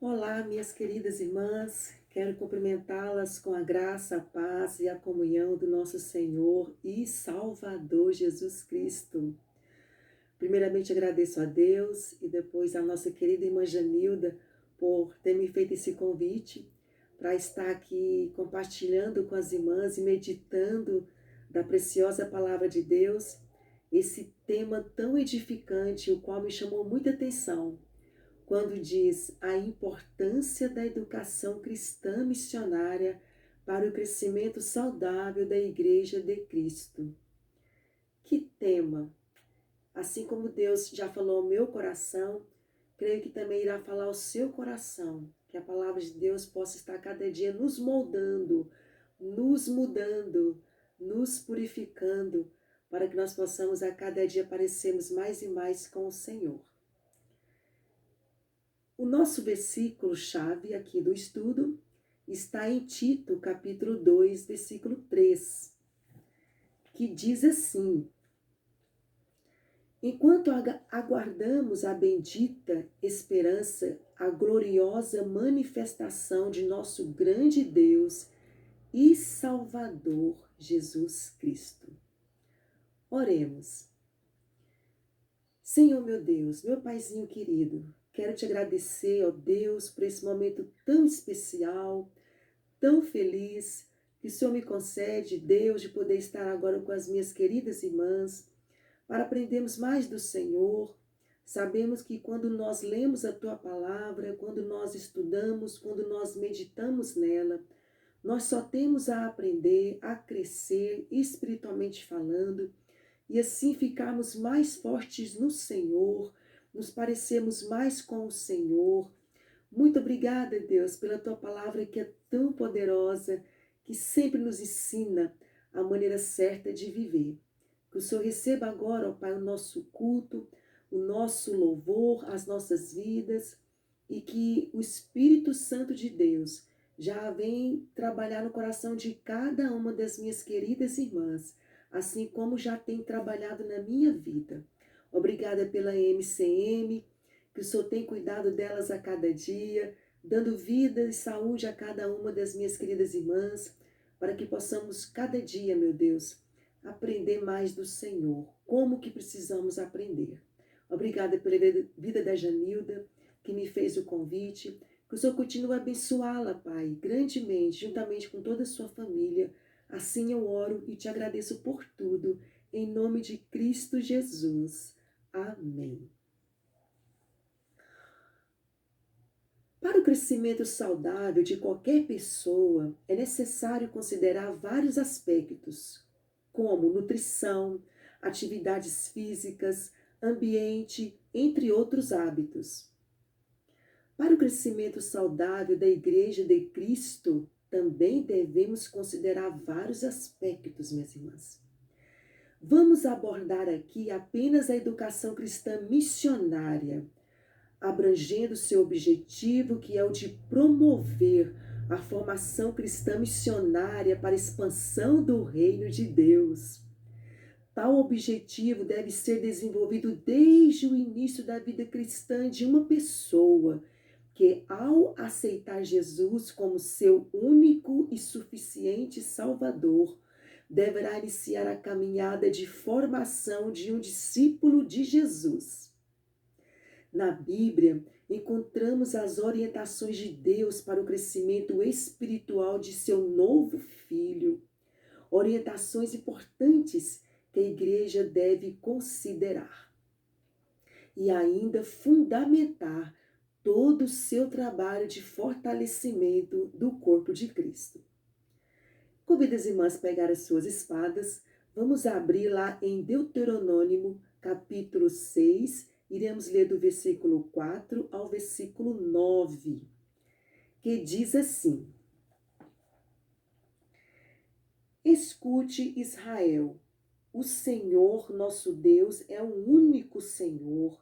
Olá, minhas queridas irmãs, quero cumprimentá-las com a graça, a paz e a comunhão do nosso Senhor e Salvador Jesus Cristo. Primeiramente agradeço a Deus e depois a nossa querida irmã Janilda por ter me feito esse convite para estar aqui compartilhando com as irmãs e meditando da preciosa palavra de Deus, esse tema tão edificante, o qual me chamou muita atenção quando diz a importância da educação cristã missionária para o crescimento saudável da Igreja de Cristo. Que tema! Assim como Deus já falou ao meu coração, creio que também irá falar ao seu coração, que a palavra de Deus possa estar cada dia nos moldando, nos mudando, nos purificando, para que nós possamos a cada dia parecermos mais e mais com o Senhor. O nosso versículo-chave aqui do estudo está em Tito, capítulo 2, versículo 3, que diz assim: Enquanto aguardamos a bendita esperança, a gloriosa manifestação de nosso grande Deus e Salvador Jesus Cristo. Oremos. Senhor meu Deus, meu Paizinho querido, quero te agradecer, ó Deus, por esse momento tão especial, tão feliz, que o Senhor me concede, Deus, de poder estar agora com as minhas queridas irmãs, para aprendermos mais do Senhor. Sabemos que quando nós lemos a Tua Palavra, quando nós estudamos, quando nós meditamos nela, nós só temos a aprender, a crescer, espiritualmente falando, e assim ficarmos mais fortes no Senhor, nos parecermos mais com o Senhor. Muito obrigada, Deus, pela Tua Palavra que é tão poderosa, que sempre nos ensina a maneira certa de viver. Que o Senhor receba agora, ó Pai, o nosso culto, o nosso louvor, as nossas vidas, e que o Espírito Santo de Deus já vem trabalhar no coração de cada uma das minhas queridas irmãs, assim como já tem trabalhado na minha vida. Obrigada pela MCM, que o Senhor tem cuidado delas a cada dia, dando vida e saúde a cada uma das minhas queridas irmãs, para que possamos cada dia, meu Deus, aprender mais do Senhor, como que precisamos aprender. Obrigada pela vida da Janilda, que me fez o convite, que o Senhor continue a abençoá-la, Pai, grandemente, juntamente com toda a sua família. Assim eu oro e te agradeço por tudo, em nome de Cristo Jesus. Amém. Para o crescimento saudável de qualquer pessoa, é necessário considerar vários aspectos, como nutrição, atividades físicas, ambiente, entre outros hábitos. Para o crescimento saudável da Igreja de Cristo, também devemos considerar vários aspectos, minhas irmãs. Vamos abordar aqui apenas a educação cristã missionária, abrangendo seu objetivo, que é o de promover a formação cristã missionária para a expansão do reino de Deus. Tal objetivo deve ser desenvolvido desde o início da vida cristã de uma pessoa que, ao aceitar Jesus como seu único e suficiente Salvador, deverá iniciar a caminhada de formação de um discípulo de Jesus. Na Bíblia, encontramos as orientações de Deus para o crescimento espiritual de seu novo filho. Orientações importantes que a igreja deve considerar. E ainda fundamentar todo o seu trabalho de fortalecimento do corpo de Cristo. Convido as irmãs a pegar as suas espadas. Vamos abrir lá em Deuteronômio, capítulo 6, iremos ler do versículo 4 ao versículo 9, que diz assim: Escute, Israel, o Senhor nosso Deus é o único Senhor.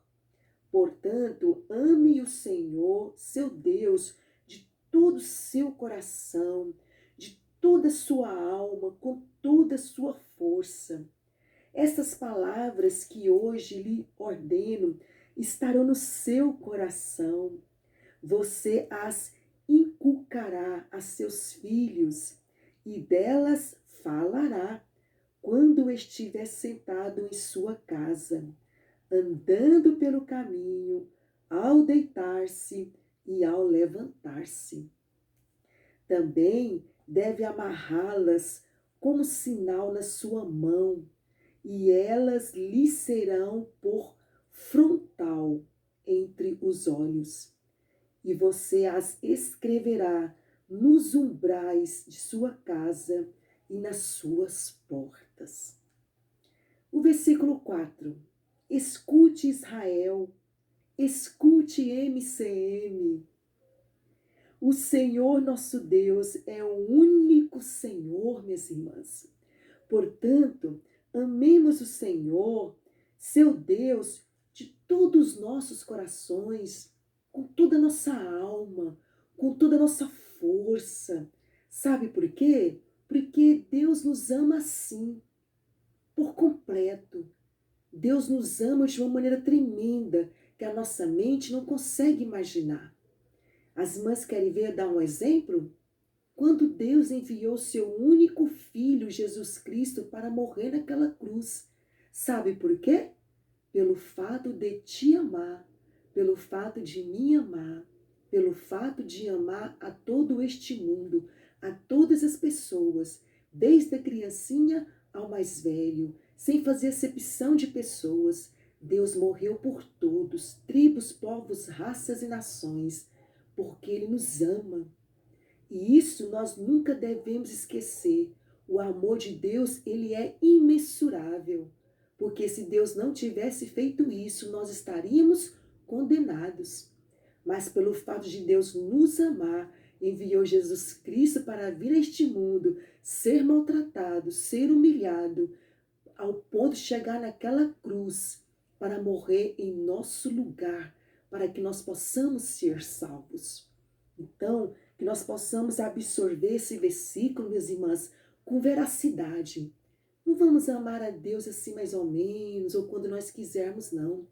Portanto, ame o Senhor, seu Deus, de todo o seu coração, de toda a sua alma, com toda a sua força. Essas palavras que hoje lhe ordeno estarão no seu coração. Você as inculcará a seus filhos e delas falará quando estiver sentado em sua casa, andando pelo caminho, ao deitar-se e ao levantar-se. Também deve amarrá-las como sinal na sua mão, e elas lhe serão por frontal entre os olhos. E você as escreverá nos umbrais de sua casa e nas suas portas. O versículo 4. Escute, Israel, escute, MCM. O Senhor nosso Deus é o único Senhor, minhas irmãs. Portanto, amemos o Senhor, seu Deus, de todos os nossos corações, com toda a nossa alma, com toda a nossa força. Sabe por quê? Porque Deus nos ama assim, por completo. Deus nos ama de uma maneira tremenda que a nossa mente não consegue imaginar. As irmãs querem ver dar um exemplo? Quando Deus enviou seu único filho, Jesus Cristo, para morrer naquela cruz. Sabe por quê? Pelo fato de te amar, pelo fato de me amar, pelo fato de amar a todo este mundo, a todas as pessoas, desde a criancinha ao mais velho, sem fazer acepção de pessoas. Deus morreu por todos, tribos, povos, raças e nações, porque Ele nos ama. E isso nós nunca devemos esquecer. O amor de Deus, ele é imensurável. Porque se Deus não tivesse feito isso, nós estaríamos condenados. Mas pelo fato de Deus nos amar, enviou Jesus Cristo para vir a este mundo, ser maltratado, ser humilhado, ao ponto de chegar naquela cruz para morrer em nosso lugar, para que nós possamos ser salvos. Então, que nós possamos absorver esse versículo, minhas irmãs, com veracidade. Não vamos amar a Deus assim mais ou menos, ou quando nós quisermos, não.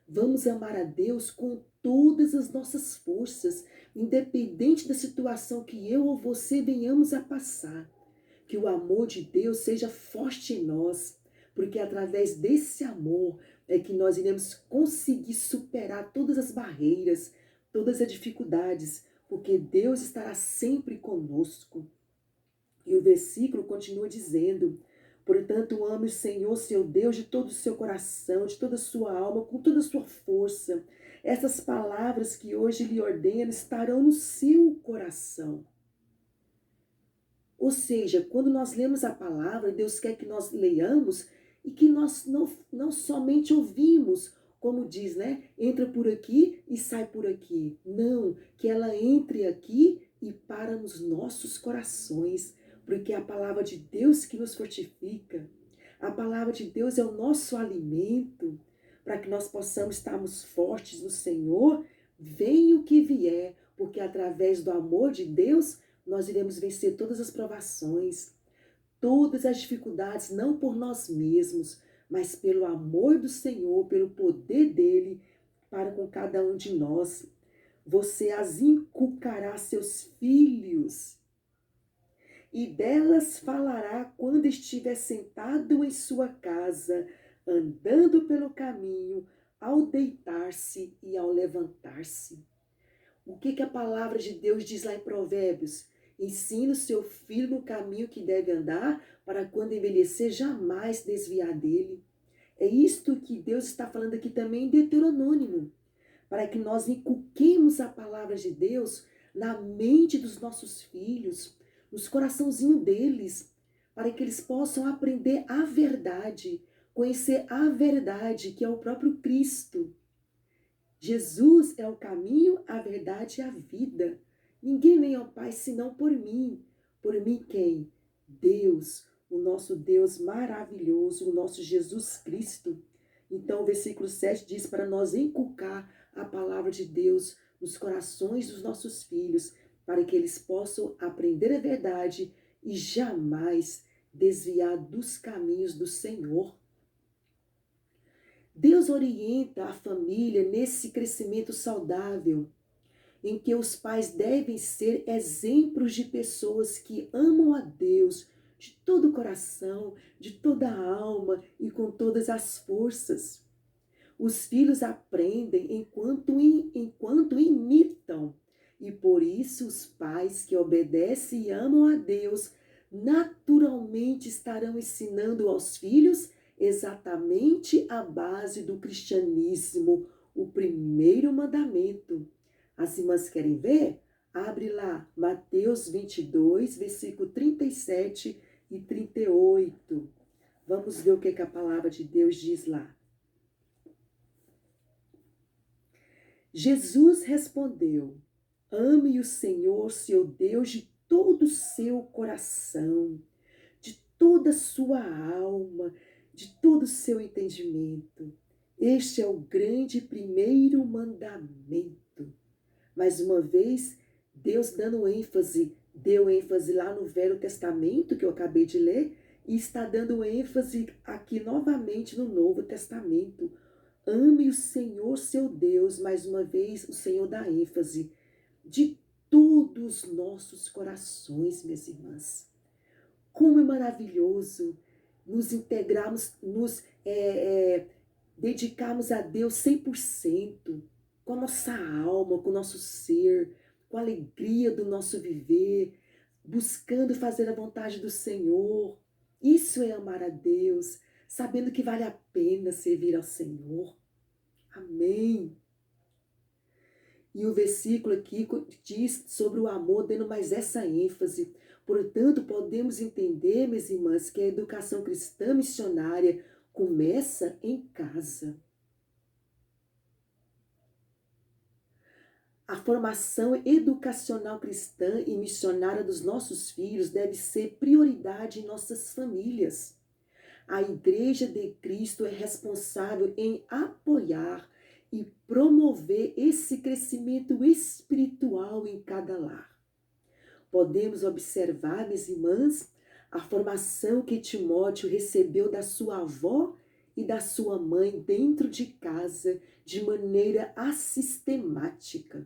Vamos amar a Deus com todas as nossas forças, independente da situação que eu ou você venhamos a passar. Que o amor de Deus seja forte em nós, porque através desse amor é que nós iremos conseguir superar todas as barreiras, todas as dificuldades, porque Deus estará sempre conosco. E o versículo continua dizendo: portanto, ame o Senhor, seu Deus, de todo o seu coração, de toda a sua alma, com toda a sua força. Essas palavras que hoje lhe ordeno estarão no seu coração. Ou seja, quando nós lemos a palavra, Deus quer que nós leiamos e que nós não somente ouvimos, como diz, né? Entra por aqui e sai por aqui. Não, que ela entre aqui e para nos nossos corações, porque é a palavra de Deus que nos fortifica. A palavra de Deus é o nosso alimento, para que nós possamos estarmos fortes no Senhor, venha o que vier, porque através do amor de Deus, nós iremos vencer todas as provações, todas as dificuldades, não por nós mesmos, mas pelo amor do Senhor, pelo poder dele para com cada um de nós. Você as inculcará a seus filhos, e delas falará quando estiver sentado em sua casa, andando pelo caminho, ao deitar-se e ao levantar-se. O que a palavra de Deus diz lá em Provérbios? Ensina o seu filho no caminho que deve andar, para quando envelhecer jamais desviar dele. É isto que Deus está falando aqui também em Deuteronômio, para que nós inculquemos a palavra de Deus na mente dos nossos filhos, nos coraçãozinhos deles, para que eles possam aprender a verdade, conhecer a verdade, que é o próprio Cristo. Jesus é o caminho, a verdade e a vida. Ninguém vem ao Pai senão por mim. Por mim quem? Deus, o nosso Deus maravilhoso, o nosso Jesus Cristo. Então o versículo 7 diz para nós inculcar a palavra de Deus nos corações dos nossos filhos, para que eles possam aprender a verdade e jamais desviar dos caminhos do Senhor. Deus orienta a família nesse crescimento saudável. em que os pais devem ser exemplos de pessoas que amam a Deus de todo o coração, de toda a alma e com todas as forças. Os filhos aprendem enquanto imitam, e por isso os pais que obedecem e amam a Deus naturalmente estarão ensinando aos filhos exatamente a base do cristianismo, o primeiro mandamento. As irmãs querem ver? Abre lá, Mateus 22, versículo 37 e 38. Vamos ver o que a palavra de Deus diz lá. Jesus respondeu: ame o Senhor, seu Deus, de todo o seu coração, de toda a sua alma, de todo o seu entendimento. Este é o grande primeiro mandamento. Mais uma vez, Deus deu ênfase lá no Velho Testamento, que eu acabei de ler, e está dando ênfase aqui novamente no Novo Testamento. Ame o Senhor, seu Deus, mais uma vez o Senhor dá ênfase, de todos os nossos corações, minhas irmãs. Como é maravilhoso nos integrarmos, dedicarmos a Deus 100%, com a nossa alma, com o nosso ser, com a alegria do nosso viver, buscando fazer a vontade do Senhor. Isso é amar a Deus, sabendo que vale a pena servir ao Senhor. Amém. E o versículo aqui diz sobre o amor, dando mais essa ênfase. Portanto, podemos entender, minhas irmãs, que a educação cristã missionária começa em casa. A formação educacional cristã e missionária dos nossos filhos deve ser prioridade em nossas famílias. A Igreja de Cristo é responsável em apoiar e promover esse crescimento espiritual em cada lar. Podemos observar, minhas irmãs, a formação que Timóteo recebeu da sua avó e da sua mãe dentro de casa de maneira assistemática.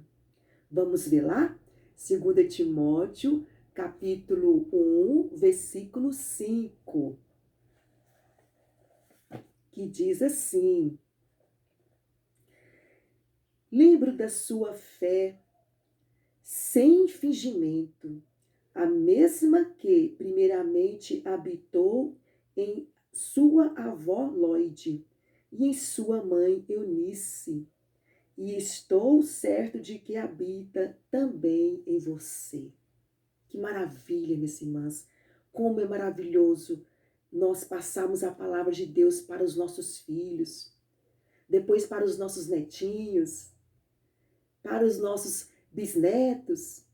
Vamos ver lá? 2 Timóteo, capítulo 1, versículo 5, que diz assim: lembro da sua fé sem fingimento, a mesma que primeiramente habitou em sua avó Loide e em sua mãe Eunice, e estou certo de que habita também em você. Que maravilha, minhas irmãs! Como é maravilhoso nós passarmos a palavra de Deus para os nossos filhos, depois para os nossos netinhos, para os nossos bisnetos,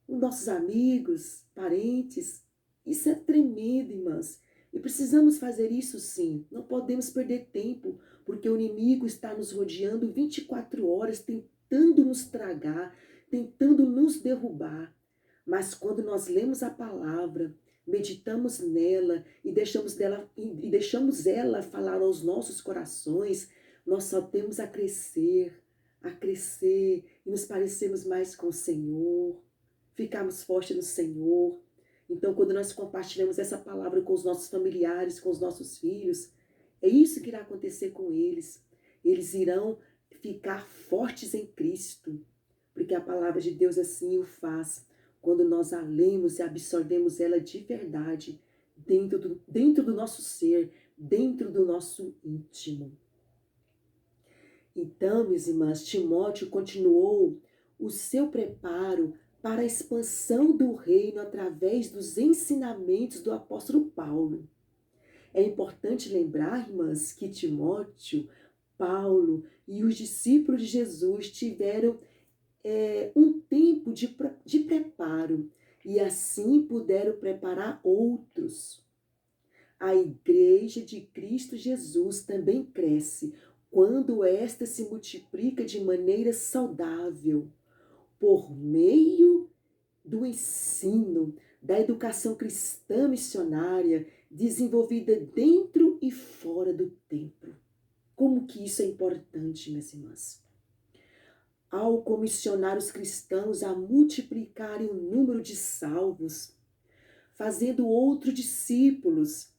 os nossos amigos, parentes. Isso é tremendo, irmãs. E precisamos fazer isso sim. Não podemos perder tempo, porque o inimigo está nos rodeando 24 horas, tentando nos tragar, tentando nos derrubar. Mas quando nós lemos a palavra, meditamos nela e deixamos ela falar aos nossos corações, nós só temos a crescer e nos parecermos mais com o Senhor, ficarmos fortes no Senhor. Então, quando nós compartilhamos essa palavra com os nossos familiares, com os nossos filhos, é isso que irá acontecer com eles. Eles irão ficar fortes em Cristo, porque a palavra de Deus assim o faz. Quando nós a lemos e absorvemos ela de verdade, dentro do nosso ser, dentro do nosso íntimo. Então, minhas irmãs, Timóteo continuou o seu preparo para a expansão do reino através dos ensinamentos do apóstolo Paulo. É importante lembrar, irmãs, que Timóteo, Paulo e os discípulos de Jesus tiveram um tempo de preparo e assim puderam preparar outros. A Igreja de Cristo Jesus também cresce quando esta se multiplica de maneira saudável, por meio do ensino, da educação cristã missionária, desenvolvida dentro e fora do templo. Como que isso é importante, minhas irmãs? ao comissionar os cristãos a multiplicarem o número de salvos, fazendo outros discípulos.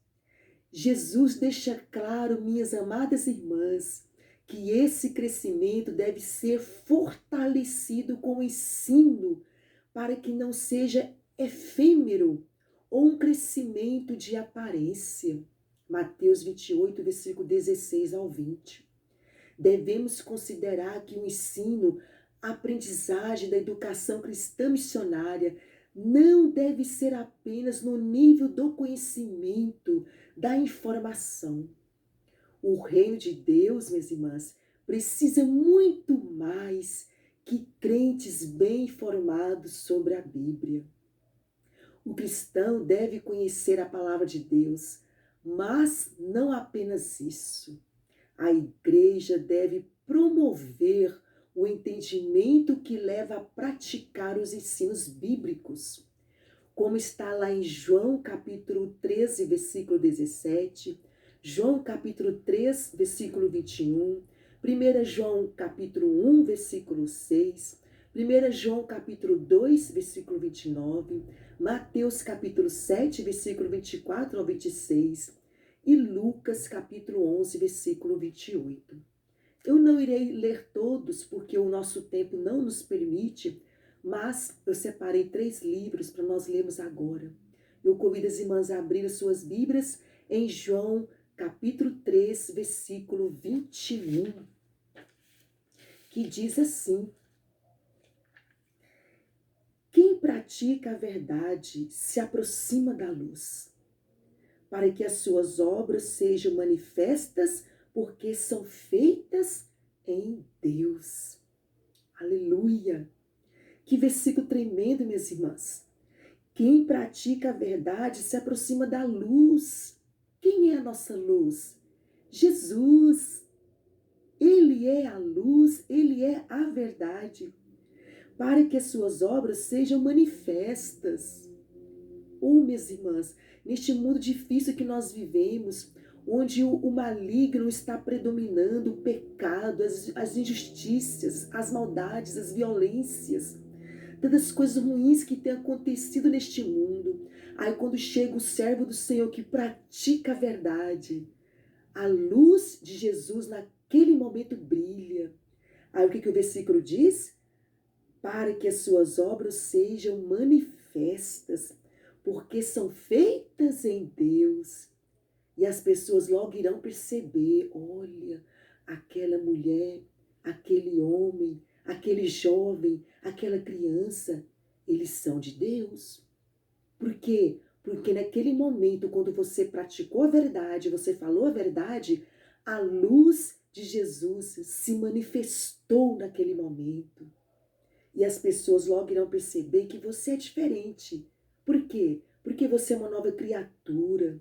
Jesus deixa claro, minhas amadas irmãs, que esse crescimento deve ser fortalecido com o ensino, para que não seja efêmero ou um crescimento de aparência. Mateus 28, versículo 16 ao 20. Devemos considerar que o ensino, a aprendizagem da educação cristã missionária não deve ser apenas no nível do conhecimento, da informação. O reino de Deus, minhas irmãs, precisa muito mais que crentes bem informados sobre a Bíblia. O cristão deve conhecer a palavra de Deus, mas não apenas isso. A igreja deve promover o entendimento que leva a praticar os ensinos bíblicos, como está lá em João capítulo 13, versículo 17, João capítulo 3, versículo 21, 1 João capítulo 1, versículo 6, 1 João capítulo 2, versículo 29, Mateus capítulo 7, versículo 24 ao 26 e Lucas capítulo 11, versículo 28. Eu não irei ler todos porque o nosso tempo não nos permite, mas eu separei 3 livros para nós lermos agora. Eu convido as irmãs a abrir as suas Bíblias em João capítulo 3, versículo 21, que diz assim: quem pratica a verdade se aproxima da luz, para que as suas obras sejam manifestas, porque são feitas em Deus. Aleluia! Que versículo tremendo, minhas irmãs. Quem pratica a verdade se aproxima da luz. Quem é a nossa luz? Jesus. Ele é a luz, ele é a verdade, para que as suas obras sejam manifestas. Oh, minhas irmãs, neste mundo difícil que nós vivemos, onde o maligno está predominando, o pecado, as injustiças, as maldades, as violências, tantas coisas ruins que têm acontecido neste mundo. Aí quando chega o servo do Senhor que pratica a verdade, a luz de Jesus naquele momento brilha. Aí o que o versículo diz? Para que as suas obras sejam manifestas, porque são feitas em Deus. E as pessoas logo irão perceber, olha, aquela mulher, aquele homem, aquele jovem, aquela criança, eles são de Deus. Por quê? Porque naquele momento, quando você praticou a verdade, você falou a verdade, a luz de Jesus se manifestou naquele momento. E as pessoas logo irão perceber que você é diferente. Por quê? Porque você é uma nova criatura.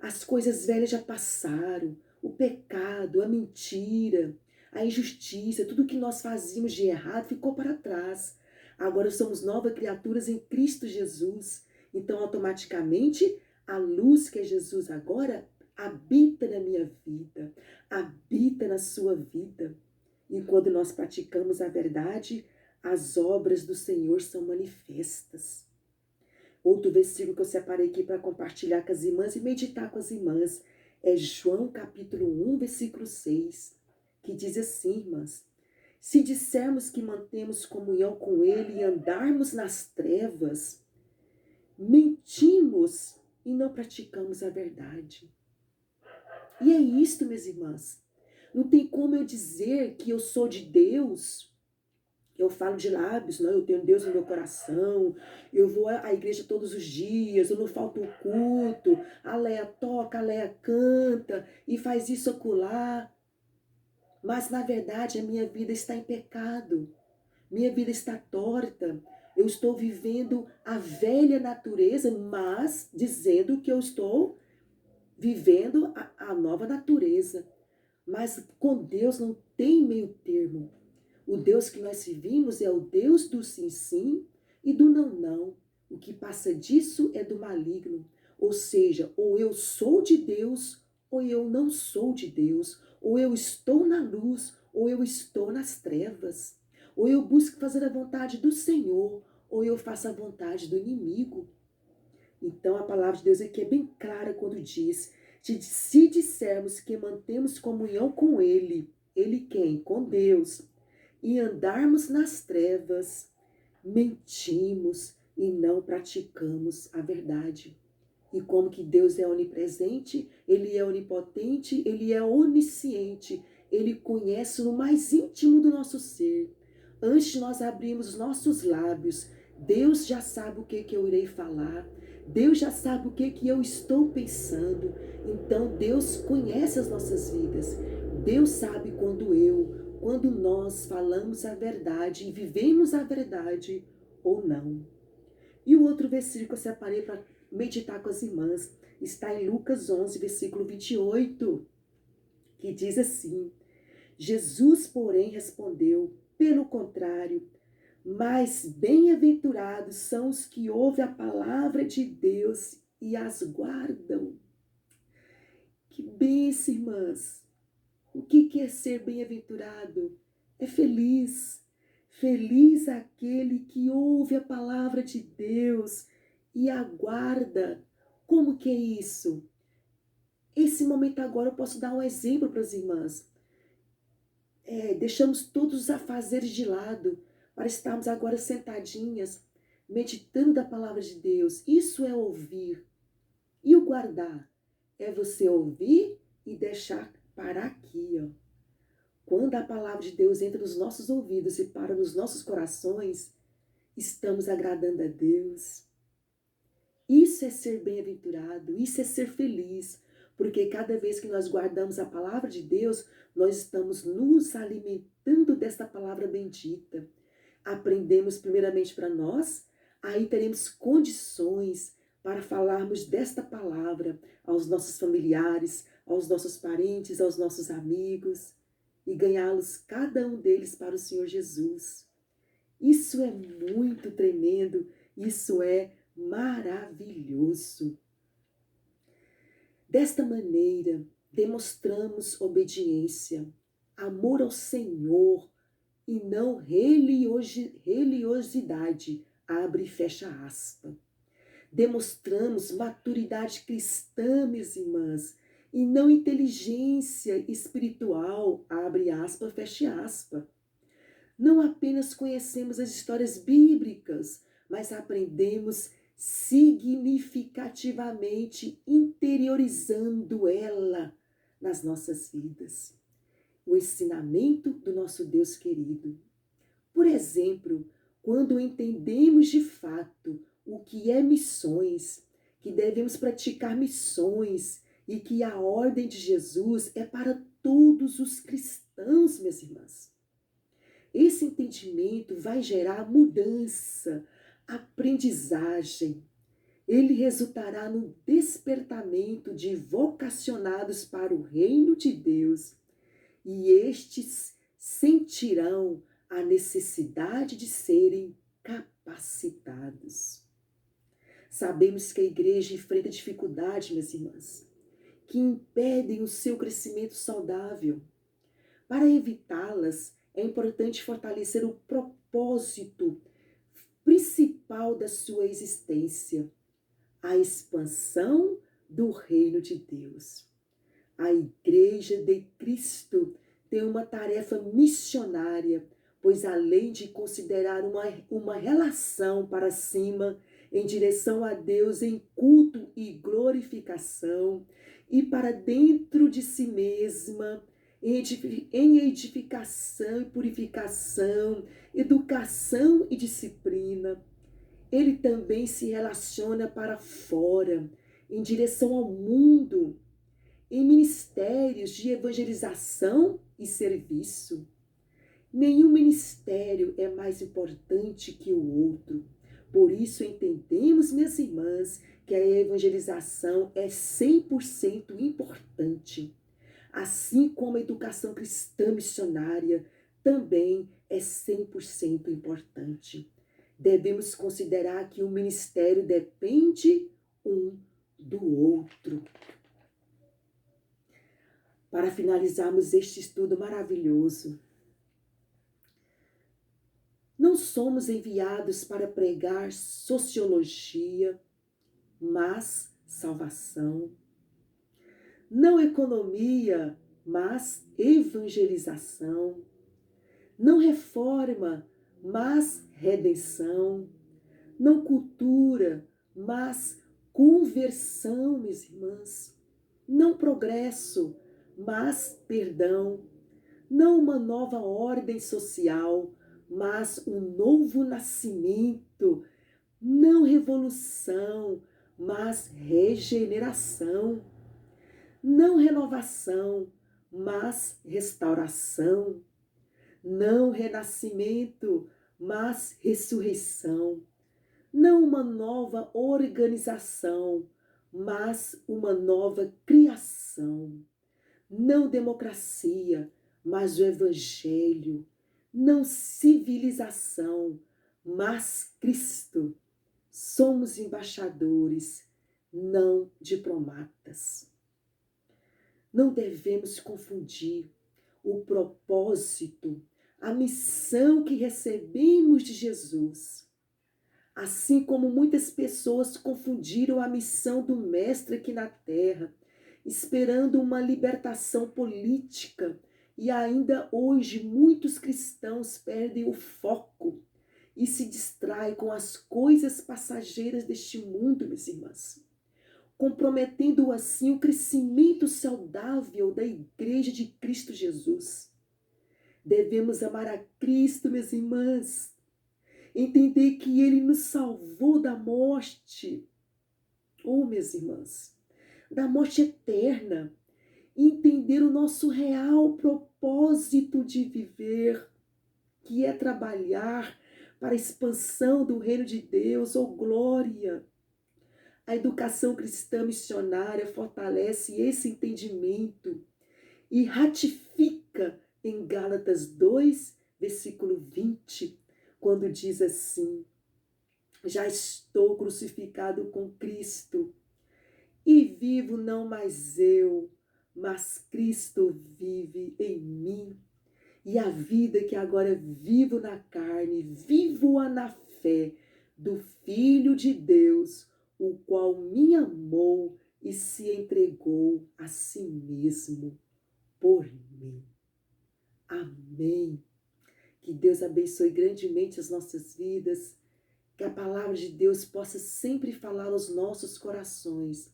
As coisas velhas já passaram. O pecado, a mentira, a injustiça, tudo que nós fazíamos de errado ficou para trás. Agora somos novas criaturas em Cristo Jesus. Então, automaticamente, a luz que é Jesus agora habita na minha vida, habita na sua vida. E quando nós praticamos a verdade, as obras do Senhor são manifestas. Outro versículo que eu separei aqui para compartilhar com as irmãs e meditar com as irmãs é João capítulo 1, versículo 6, que diz assim, irmãs: se dissermos que mantemos comunhão com Ele e andarmos nas trevas, mentimos e não praticamos a verdade. E é isto, minhas irmãs. Não tem como eu dizer que eu sou de Deus. Eu falo de lábios, não, eu tenho Deus no meu coração, eu vou à igreja todos os dias, eu não falto o culto, a Leia toca, a Leia canta e faz isso acolá. Mas na verdade a minha vida está em pecado, minha vida está torta, eu estou vivendo a velha natureza, mas dizendo que eu estou vivendo a nova natureza. Mas com Deus não tem meio termo. O Deus que nós servimos é o Deus do sim, sim e do não, não. O que passa disso é do maligno. Ou seja, ou eu sou de Deus, ou eu não sou de Deus. Ou eu estou na luz, ou eu estou nas trevas. Ou eu busco fazer a vontade do Senhor, ou eu faço a vontade do inimigo. Então a palavra de Deus aqui é bem clara quando diz, se dissermos que mantemos comunhão com Ele, Ele quem? Com Deus, e andarmos nas trevas, mentimos e não praticamos a verdade. E como que Deus é onipresente, Ele é onipotente, Ele é onisciente, Ele conhece no mais íntimo do nosso ser. Antes de nós abrirmos os nossos lábios, Deus já sabe o que eu irei falar, Deus já sabe o que eu estou pensando. Então Deus conhece as nossas vidas, Deus sabe quando nós falamos a verdade e vivemos a verdade ou não. E o outro versículo que eu separei para meditar com as irmãs está em Lucas 11, versículo 28, que diz assim: Jesus, porém, respondeu, pelo contrário, mas bem-aventurados são os que ouvem a palavra de Deus e as guardam. Que bênção, irmãs! O que é ser bem-aventurado? É feliz. Feliz aquele que ouve a palavra de Deus e aguarda. Como que é isso? Esse momento agora eu posso dar um exemplo para as irmãs. Deixamos todos os afazeres de lado para estarmos agora sentadinhas, meditando da palavra de Deus. Isso é ouvir. E o guardar? É você ouvir e deixar parar aqui, ó. Quando a palavra de Deus entra nos nossos ouvidos e para nos nossos corações, estamos agradando a Deus. Isso é ser bem-aventurado, isso é ser feliz, porque cada vez que nós guardamos a palavra de Deus, nós estamos nos alimentando desta palavra bendita. Aprendemos primeiramente para nós, aí teremos condições para falarmos desta palavra aos nossos familiares, aos nossos parentes, aos nossos amigos e ganhá-los, cada um deles, para o Senhor Jesus. Isso é muito tremendo, isso é maravilhoso. Desta maneira, demonstramos obediência, amor ao Senhor e não religiosidade, abre e fecha aspa. Demonstramos maturidade cristã, minhas irmãs, e não inteligência espiritual, abre aspa, fecha aspa. Não apenas conhecemos as histórias bíblicas, mas aprendemos significativamente, interiorizando ela nas nossas vidas. O ensinamento do nosso Deus querido. Por exemplo, quando entendemos de fato o que é missões, que devemos praticar missões e que a ordem de Jesus é para todos os cristãos, minhas irmãs. Esse entendimento vai gerar mudança, aprendizagem. Ele resultará no despertamento de vocacionados para o reino de Deus, e estes sentirão a necessidade de serem capacitados. Sabemos que a igreja enfrenta dificuldades, minhas irmãs, que impedem o seu crescimento saudável. Para evitá-las, é importante fortalecer o propósito principal da sua existência, a expansão do reino de Deus. A Igreja de Cristo tem uma tarefa missionária, pois além de considerar uma relação para cima em direção a Deus em culto e glorificação, e para dentro de si mesma, em edificação e purificação, educação e disciplina, ele também se relaciona para fora, em direção ao mundo, em ministérios de evangelização e serviço. Nenhum ministério é mais importante que o outro. Por isso entendemos, minhas irmãs, que a evangelização é 100% importante. Assim como a educação cristã missionária também é 100% importante. Devemos considerar que o ministério depende um do outro. Para finalizarmos este estudo maravilhoso, Não somos enviados para pregar sociologia, mas salvação. Não economia, mas evangelização. Não reforma, mas redenção. Não cultura, mas conversão, minhas irmãs. Não progresso, mas perdão. Não uma nova ordem social, mas um novo nascimento. Não revolução, mas regeneração. Não renovação, mas restauração. Não renascimento, mas ressurreição. Não uma nova organização, mas uma nova criação. Não democracia, mas o Evangelho. Não civilização, mas Cristo. Somos embaixadores, não diplomatas. Não devemos confundir o propósito, a missão que recebemos de Jesus. Assim como muitas pessoas confundiram a missão do Mestre aqui na Terra, esperando uma libertação política, e ainda hoje muitos cristãos perdem o foco e se distraem com as coisas passageiras deste mundo, minhas irmãs, comprometendo assim o crescimento saudável da Igreja de Cristo Jesus. Devemos amar a Cristo, minhas irmãs, entender que Ele nos salvou da morte, minhas irmãs, da morte eterna, e entender o nosso real propósito de viver, que é trabalhar para a expansão do reino de Deus, glória. A educação cristã missionária fortalece esse entendimento e ratifica em Gálatas 2, versículo 20, quando diz assim: já estou crucificado com Cristo, e vivo não mais eu, mas Cristo vive em mim. E a vida que agora vivo na carne, vivo-a na fé do Filho de Deus, o qual me amou e se entregou a si mesmo por mim. Amém. Que Deus abençoe grandemente as nossas vidas, que a palavra de Deus possa sempre falar aos nossos corações,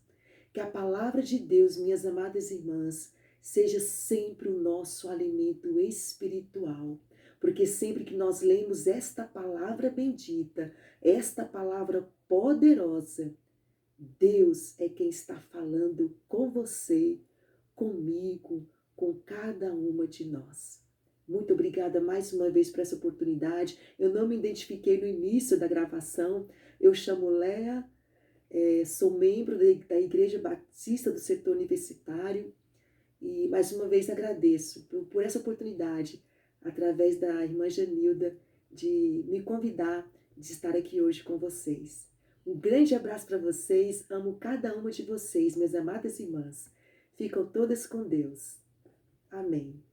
que a palavra de Deus, minhas amadas irmãs, seja sempre o nosso alimento espiritual, porque sempre que nós lemos esta palavra bendita, esta palavra poderosa, Deus é quem está falando com você, comigo, com cada uma de nós. Muito obrigada mais uma vez por essa oportunidade. Eu não me identifiquei no início da gravação. Eu chamo Léa, sou membro da Igreja Batista do Setor Universitário e mais uma vez agradeço por essa oportunidade, através da irmã Janilda, de me convidar de estar aqui hoje com vocês. Um grande abraço para vocês, amo cada uma de vocês, minhas amadas irmãs. Ficam todas com Deus. Amém.